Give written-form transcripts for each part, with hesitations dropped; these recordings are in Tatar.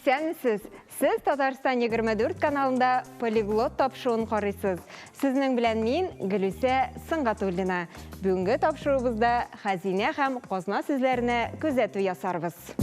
Исәнмесез. Сез Татарстан 24 каналында полиглот тапшыруын карыйсыз. Сезнең белән мин Гөлүсә Сыңгатуллина. Бүгенге тапшыруыбызда хәзинә һәм казна сүзләренә күзәтү ясарбыз.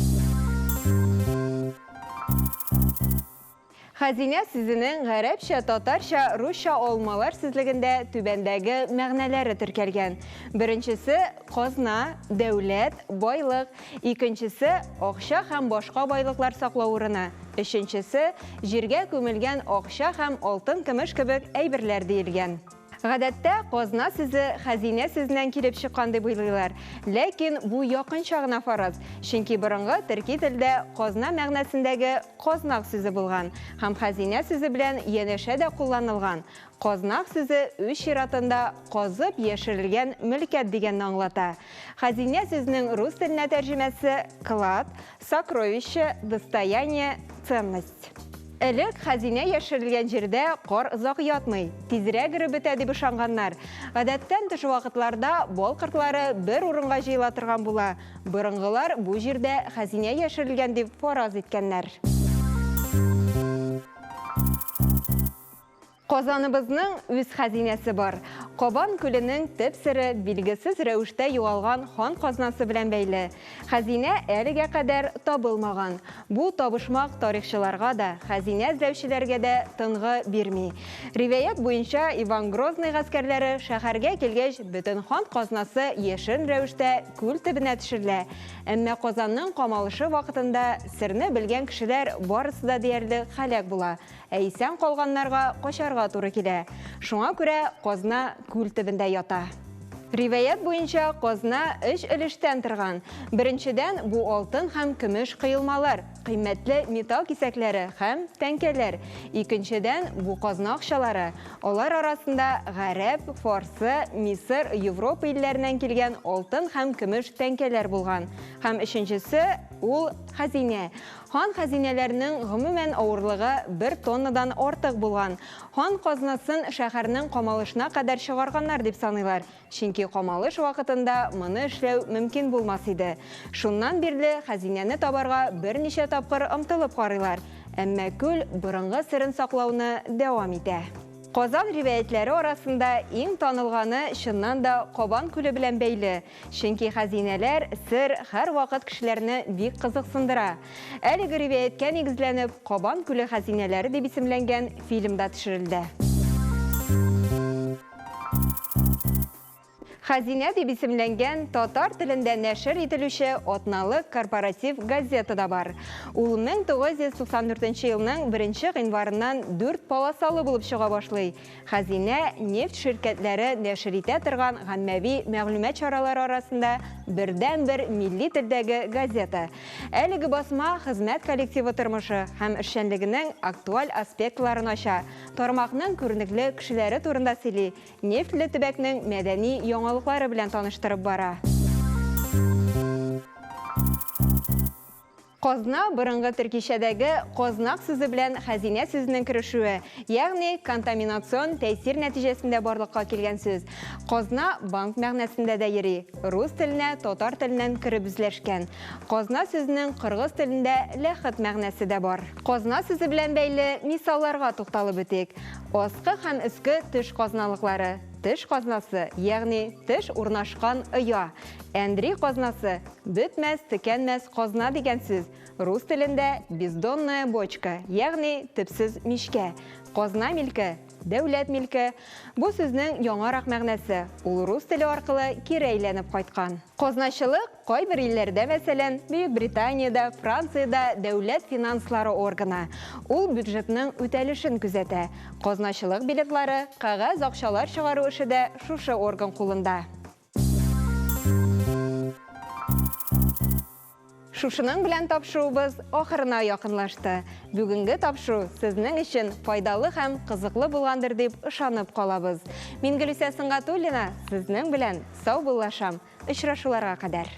Хәзинә сүзенең гарәпчә, татарча, русча алмалар сүзлегендә түбәндәге мәгънәләре теркәлгән. Беренчесе казна, дәүләт, байлык, икенчесе акча һәм башка байлыклар саклау урыны. Өченчесе җиргә күмелгән акча һәм алтын, көмеш кебек әйберләр диелгән. Гадәттә, казна сүзе хәзинә сүзеннән килеп чыккан дип уйлыйлар. Ләкин бу якынча гына фараз. Чөнки борынгы төрки телдә казна мәгънәсендәге казнак сүзе булган һәм хәзинә сүзе белән янәшә дә кулланылган. Казнак сүзе үз чиратында казып яшерелгән мөлкәт дигәнне аңлата. Хәзинә сүзенең рус теленә тәрҗемәсе клад, сокровище, достояние, ценность. Элек хәзинә яшерелгән җирдә кар озак ятмый, тизрәк эреп бетә дип ышанганнар. Гадәттән тыш вакытларда бал кортлары бер урынга җыела торган була. Борынгылар бу җирдә хәзинә яшерелгән дип фараз иткәннәр. Казаныбызның үз хәзинәсе бар. Кабан күленең төп сере билгесез рәвештә югалган хан казнасы белән бәйле. Хәзинә әлегә кадәр табылмаган. Бу табышмак тарихчыларга да, хәзинә эзләүчеләргә дә тынгы бирми. Риваят буенча Иван Грозный гаскәрләре шәһәргә килгәч, бөтен хан казнасы яшен рәвештә күл төбенә төшерелә. Әмма Казанның камалышы вакытында серне белгән кешеләр барысы да диярлек һәлак була. Исән калганнарга качарга туры килә. Шуңа күрә казна күл төбендә ята. Риваят буенча казна 3 өлештән торган. Беренчедән бу алтын һәм көмеш кыйлмалар, кыйммәтле металл кисәкләре һәм тәңкәләр. Икенчедән бу казна акчалары. Алар арасында гарәп, фарсы, Мисыр, Европа илләреннән килгән алтын һәм көмеш тәңкәләр булган. Һәм өченчесе ул хәзинә. Хан хәзинәләренең гомумән авырлыгы 1 тоннадан артык булган. Хан казнасын шәһәрнең камалышына кадәр чыгарганнар дип саныйлар. Чөнки камалыш вакытында моны эшләү мөмкин булмас иде. Шуннан бирле хәзинәне табарга берничә тапкыр омтылып карыйлар. Әмма күл борынгы сырын саклауны дәвам итә. Казан риваятләре арасында иң танылганы чыннан да Кабан күле белән бәйле. Чөнки хәзинәләр сыр һәр вакыт кешеләрне бик кызыксындыра. Әлеге риваяткә нигезләнеп, Кабан күле хәзинәләре дип исемләнгән фильмда төшерелде. Хәзинә дип исемләнгән татар телендә нәшер ителүче атналык корпоратив газета да бар. Ул 1994 елның 1 гыйнварыннан 4 полосалы булып чыга башлый. Хәзинә нефть ширкәтләре нәшер итә торган гаммәви мәгълүмат чаралары арасында бердән-бер милли телдәге газета. Әлеге басма хезмәт коллективы тормышы һәм эшчәнлегенең актуаль аспектларын ача. Тармакның күренекле кешеләре турында сөйли. Нефтле төбәкнең мәдәни яңалыклары белән таныштырып бара. Казна борынгы төркишәдәге казнак сүзе белән хәзинә сүзенең керешүе, ягъни контаминацион тәэсир нәтиҗәсендә барлыкка килгән сүз. Казна банк мәгънәсендә дә йөри. Рус теленә татар теленнән кирип үзләшкән. Казна сүзенең кыргыз телендә ләхет мәгънәсе дә бар. Казна сүзе белән бәйле мисалларга тукталып үтик. Аскы һәм өске теш казналыклары. Теш казнасы, ягъни теш урнашкан оя. Әндри казнасы, бетмәс, текәнмәс казна дигән сүз. Рус телендә бездонная бочка, ягъни төпсез мишкә. Казна милке, дәүләт милке. Бу сүзнең яңарак мәгънәсе. Ул рус теле аркылы кире әйләнеп кайткан. Казначылык кайбер илләрдә, мәсәлән, Бөек Британияда, Франциядә дәүләт финанслары органы. Ул бюджетның үтәлешен күзәтә. Казначылык билетлары, кагаз акчалар чыгару эше дә шушы орган кулында. Шушының белән тапшыруыбыз ахырына якынлашты. Бүгенге тапшыру сезнең өчен файдалы һәм кызыклы булгандыр дип ышанып калабыз. Мин Гөлүсә Сыңгатуллина, сезнең белән сау булашам. Очрашуларга кадәр.